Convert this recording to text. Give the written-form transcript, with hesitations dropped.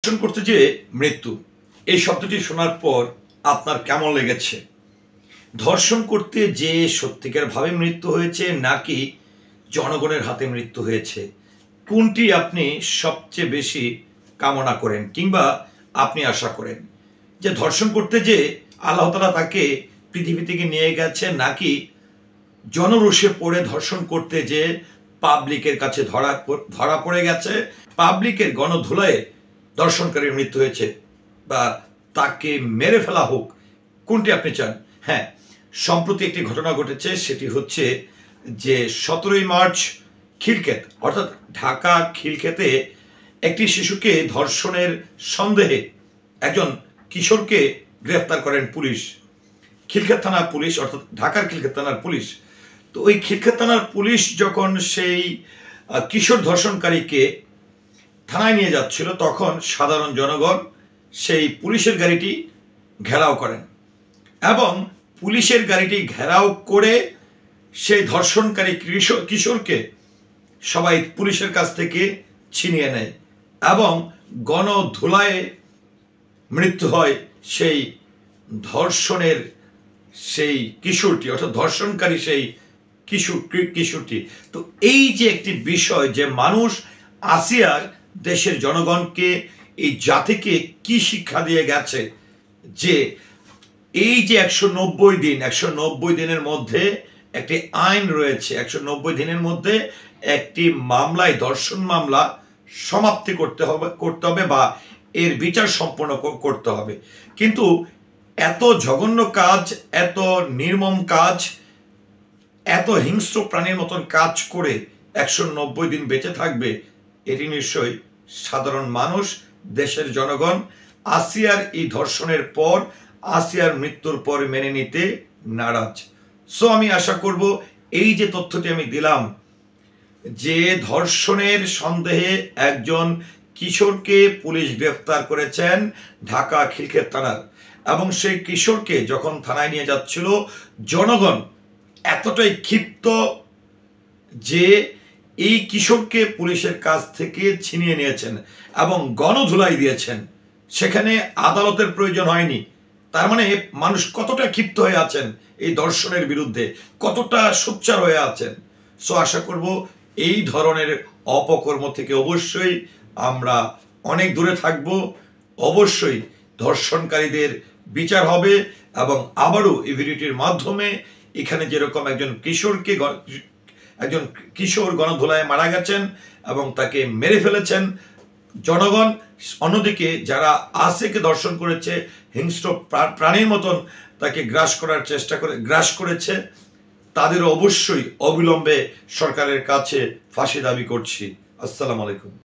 ধর্ষণ করতে যে মৃত্যু এই শব্দটি শোনার পর আপনার কেমন লেগেছে? ধর্ষণ করতে যে সত্যিকার ভাবে মৃত্যু হয়েছে নাকি জনগণের হাতে মৃত্যু হয়েছে, কোনটি আপনি সবচেয়ে বেশি কামনা করেন কিংবা আপনি আশা করেন? যে ধর্ষণ করতে যে আল্লাহ তাআলা তাকে পৃথিবী থেকে নিয়ে গেছে, নাকি জনরোষে পড়ে ধর্ষণ করতে যে পাবলিকের কাছে ধরা পড়ে গেছে, পাবলিকের গণধুলায় ধর্ষণকারীর মৃত্যু হয়েছে বা তাকে মেরে ফেলা হোক, কোনটি আপনি চান? হ্যাঁ, সম্প্রতি একটি ঘটনা ঘটেছে, সেটি হচ্ছে যে 17ই মার্চ খিলক্ষেত অর্থাৎ ঢাকা খিলক্ষেতে একটি শিশুকে ধর্ষণের সন্দেহে একজন কিশোরকে গ্রেফতার করেন পুলিশ। খিলক্ষেত থানার পুলিশ, অর্থাৎ ঢাকার খিলক্ষেত থানার পুলিশ। তো ওই খিলক্ষেত থানার পুলিশ যখন সেই কিশোর ধর্ষণকারীকে থানায় নিয়ে যাচ্ছিল, তখন সাধারণ জনগণ সেই পুলিশের গাড়িটি ঘেরাও করেন এবং পুলিশের গাড়িটি ঘেরাও করে সেই ধর্ষণকারী কিশোরকে সবাই পুলিশের কাছ থেকে ছিনিয়ে নেয় এবং গণধুলায় মৃত্যু হয় সেই ধর্ষণের সেই কিশোরটি, অর্থাৎ ধর্ষণকারী সেই কিশোরটি। তো এই যে একটি বিষয়, যে মানুষ আসিয়ার দেশের জনগণকে, এই জাতিকে কি শিক্ষা দিয়ে গেছে, যে এই যে 190 দিনের মধ্যে একটি আইন রয়েছে, 190 দিনের মধ্যে একটি মামলায়, ধর্ষণ মামলা সমাপ্তি করতে হবে বা এর বিচার সম্পন্ন করতে হবে। কিন্তু এত জঘন্য কাজ, এত নির্মম কাজ, এত হিংস্র প্রাণীর মতন কাজ করে 190 দিন বেঁচে থাকবে, এটি নিশ্চয়ই সাধারণ মানুষ, দেশের জনগণ আসিয়ার এই ধর্ষণের পর, আসিয়ার মৃত্যুর পর মেনে নিতে নারাজ। সো আমি আশা করব এই যে তথ্যটি আমি দিলাম, যে ধর্ষণের সন্দেহে একজন কিশোরকে পুলিশ গ্রেফতার করেছেন ঢাকা খিলক্ষেত থানার, এবং সেই কিশোরকে যখন থানায় নিয়ে যাচ্ছিল, জনগণ এতটাই ক্ষিপ্ত যে এই কিশোরকে পুলিশের কাছ থেকে ছিনিয়ে নিয়েছেন এবং গণধুলাই দিয়েছেন। সেখানে আদালতের প্রয়োজন হয়নি। তার মানে মানুষ কতটা ক্ষিপ্ত হয়ে আছেন এই ধর্ষণের বিরুদ্ধে, কতটা সোচ্চার হয়ে আছেন। সো আশা করব এই ধরনের অপকর্ম থেকে অবশ্যই আমরা অনেক দূরে থাকব। অবশ্যই ধর্ষণকারীদের বিচার হবে এবং আবারও এই ভিডিওটির মাধ্যমে এখানে যেরকম একজন কিশোর গণধোলায় মারা গেছেন এবং তাকে মেরে ফেলেছেন জনগণ, অন্যদিকে যারা আসিয়াকে ধর্ষণ করেছে, হিংস্র প্রাণীর মতন তাকে গ্রাস করেছে, তাদের অবশ্যই অবিলম্বে সরকারের কাছে ফাঁসি দাবি করছি। আসসালামু আলাইকুম।